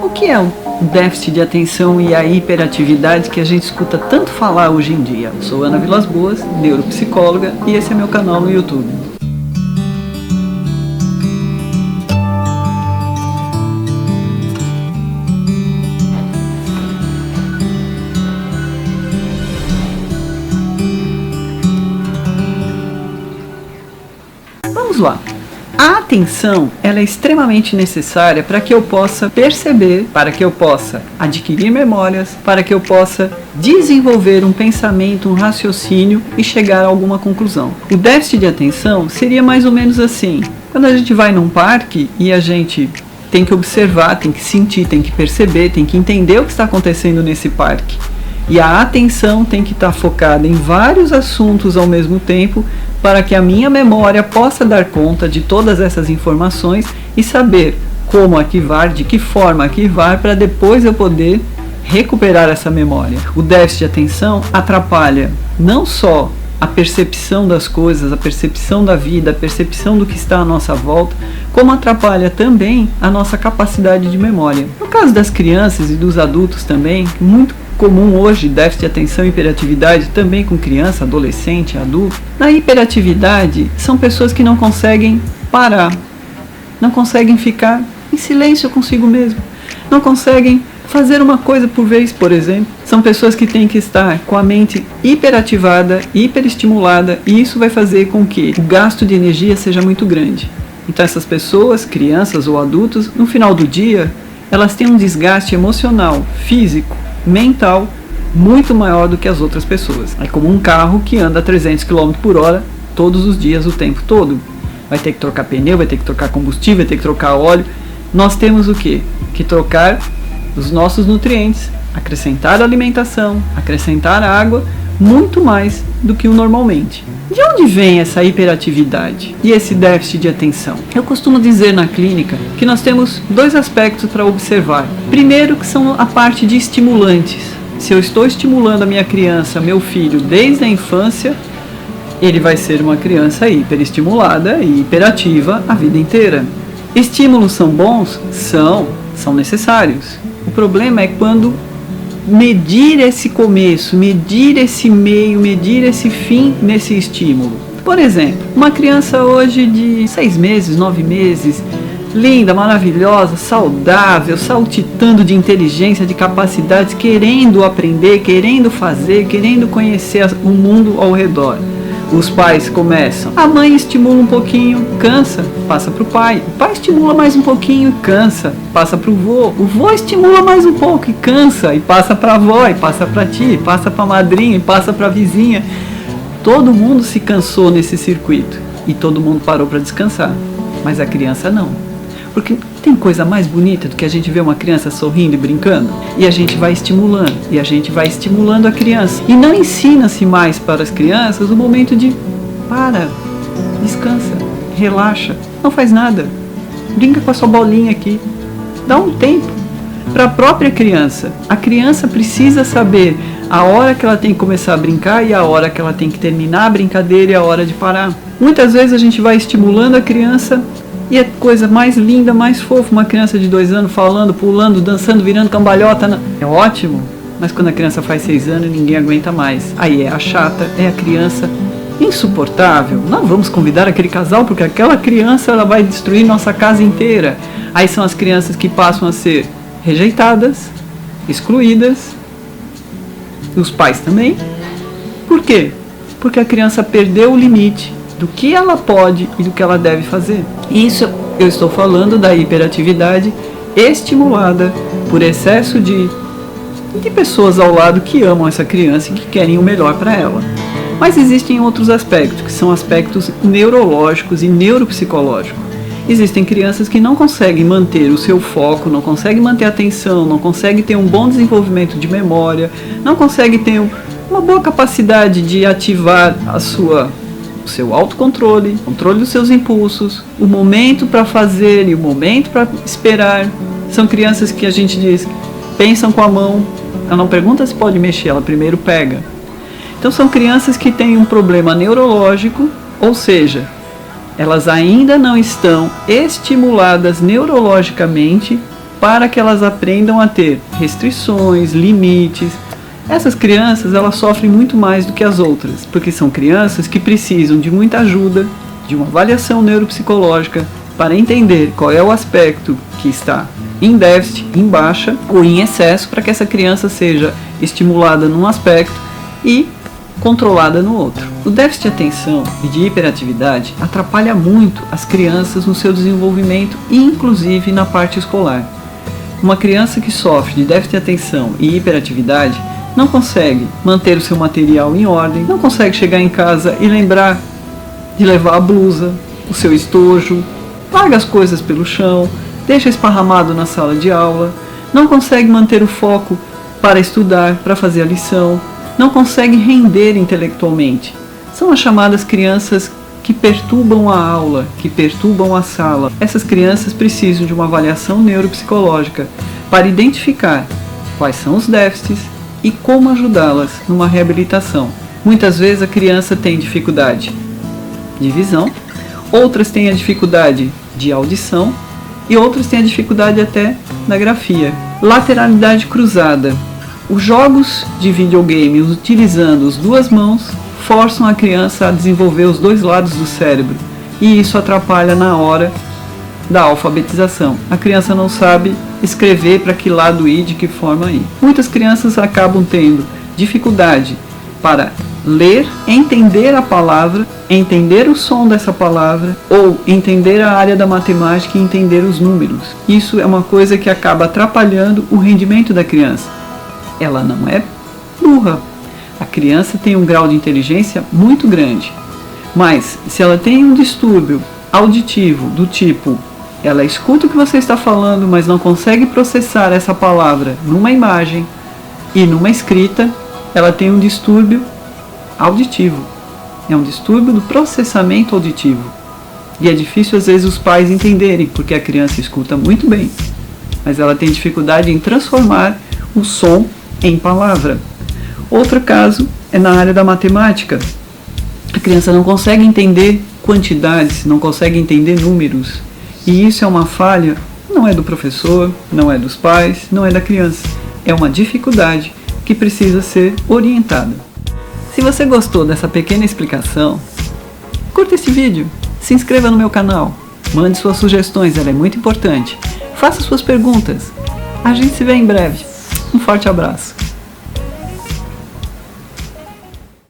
O que é o déficit de atenção e a hiperatividade que a gente escuta tanto falar hoje em dia? Eu sou Ana Vilas Boas, neuropsicóloga, e esse é meu canal no YouTube. Vamos lá. A atenção, ela é extremamente necessária para que eu possa perceber, para que eu possa adquirir memórias, para que eu possa desenvolver um pensamento, um raciocínio e chegar a alguma conclusão. O déficit de atenção seria mais ou menos assim. Quando a gente vai num parque e a gente tem que observar, tem que sentir, tem que perceber, tem que entender o que está acontecendo nesse parque. E a atenção tem que estar focada em vários assuntos ao mesmo tempo para que a minha memória possa dar conta de todas essas informações e saber como arquivar, de que forma arquivar, para depois eu poder recuperar essa memória. O déficit de atenção atrapalha não só a percepção das coisas, a percepção da vida, a percepção do que está à nossa volta, como atrapalha também a nossa capacidade de memória. No caso das crianças e dos adultos também, muito comum hoje, déficit de atenção e hiperatividade, também com criança, adolescente, adulto. Na hiperatividade, são pessoas que não conseguem parar, não conseguem ficar em silêncio consigo mesmo, não conseguem fazer uma coisa por vez, por exemplo. São pessoas que têm que estar com a mente hiperativada, hiperestimulada, e isso vai fazer com que o gasto de energia seja muito grande. Então essas pessoas, crianças ou adultos, no final do dia, elas têm um desgaste emocional, físico, mental, muito maior do que as outras pessoas. É como um carro que anda a 300 km por hora todos os dias, o tempo todo. Vai ter que trocar pneu, vai ter que trocar combustível, vai ter que trocar óleo. Nós temos o quê? Que trocar os nossos nutrientes, acrescentar alimentação, acrescentar água, muito mais do que o normalmente. De onde vem essa hiperatividade e esse déficit de atenção? Eu costumo dizer na clínica que nós temos dois aspectos para observar. Primeiro, que são a parte de estimulantes. Se eu estou estimulando a minha criança, meu filho, desde a infância, ele vai ser uma criança hiperestimulada e hiperativa a vida inteira. Estímulos são bons? São necessários. O problema é quando medir esse começo, medir esse meio, medir esse fim nesse estímulo. Por exemplo, uma criança hoje de 6 meses, 9 meses, linda, maravilhosa, saudável, saltitando de inteligência, de capacidades, querendo aprender, querendo fazer, querendo conhecer o mundo ao redor. Os pais começam, a mãe estimula um pouquinho, cansa, passa para o pai estimula mais um pouquinho, cansa, passa para o vô estimula mais um pouco e cansa, e passa para a avó, e passa para a tia, e passa para a madrinha, e passa para a vizinha. Todo mundo se cansou nesse circuito e todo mundo parou para descansar, mas a criança não. Porque tem coisa mais bonita do que a gente ver uma criança sorrindo e brincando? E a gente vai estimulando, e a gente vai estimulando a criança. E não ensina-se mais para as crianças o momento de para, descansa, relaxa, não faz nada, brinca com a sua bolinha aqui. Dá um tempo para a própria criança. A criança precisa saber a hora que ela tem que começar a brincar e a hora que ela tem que terminar a brincadeira e a hora de parar. Muitas vezes a gente vai estimulando a criança e é coisa mais linda, mais fofa, uma criança de 2 anos falando, pulando, dançando, virando cambalhota. É ótimo, mas quando a criança faz 6 anos, ninguém aguenta mais. Aí é a chata, é a criança insuportável. Não vamos convidar aquele casal, porque aquela criança ela vai destruir nossa casa inteira. Aí são as crianças que passam a ser rejeitadas, excluídas, os pais também. Por quê? Porque a criança perdeu o limite do que ela pode e do que ela deve fazer. Isso eu estou falando da hiperatividade estimulada por excesso de pessoas ao lado que amam essa criança e que querem o melhor para ela. Mas existem outros aspectos, que são aspectos neurológicos e neuropsicológicos. Existem crianças que não conseguem manter o seu foco, não conseguem manter a atenção, não conseguem ter um bom desenvolvimento de memória, não conseguem ter uma boa capacidade de ativar o seu autocontrole, controle dos seus impulsos, o momento para fazer e o momento para esperar. São crianças que a gente diz, pensam com a mão, ela não pergunta se pode mexer, ela primeiro pega. Então são crianças que têm um problema neurológico, ou seja, elas ainda não estão estimuladas neurologicamente para que elas aprendam a ter restrições, limites. Essas crianças, elas sofrem muito mais do que as outras, porque são crianças que precisam de muita ajuda, de uma avaliação neuropsicológica, para entender qual é o aspecto que está em déficit, em baixa ou em excesso, para que essa criança seja estimulada num aspecto e controlada no outro. O déficit de atenção e de hiperatividade atrapalha muito as crianças no seu desenvolvimento, inclusive na parte escolar. Uma criança que sofre de déficit de atenção e hiperatividade não consegue manter o seu material em ordem, não consegue chegar em casa e lembrar de levar a blusa, o seu estojo, larga as coisas pelo chão, deixa esparramado na sala de aula, não consegue manter o foco para estudar, para fazer a lição, não consegue render intelectualmente. São as chamadas crianças que perturbam a aula, que perturbam a sala. Essas crianças precisam de uma avaliação neuropsicológica para identificar quais são os déficits e como ajudá-las numa reabilitação. Muitas vezes a criança tem dificuldade de visão, outras têm a dificuldade de audição e outras têm a dificuldade até na grafia. Lateralidade cruzada. Os jogos de videogame utilizando as duas mãos forçam a criança a desenvolver os dois lados do cérebro e isso atrapalha na hora da alfabetização. A criança não sabe escrever para que lado ir, de que forma ir. Muitas crianças acabam tendo dificuldade para ler, entender a palavra, entender o som dessa palavra ou entender a área da matemática e entender os números. Isso é uma coisa que acaba atrapalhando o rendimento da criança. Ela não é burra. A criança tem um grau de inteligência muito grande. Mas se ela tem um distúrbio auditivo do tipo, ela escuta o que você está falando, mas não consegue processar essa palavra numa imagem e numa escrita, ela tem um distúrbio auditivo. É um distúrbio do processamento auditivo. E é difícil às vezes os pais entenderem, porque a criança escuta muito bem, mas ela tem dificuldade em transformar o som em palavra. Outro caso é na área da matemática. A criança não consegue entender quantidades, não consegue entender números. E isso é uma falha, não é do professor, não é dos pais, não é da criança. É uma dificuldade que precisa ser orientada. Se você gostou dessa pequena explicação, curta esse vídeo, se inscreva no meu canal, mande suas sugestões, ela é muito importante. Faça suas perguntas. A gente se vê em breve. Um forte abraço.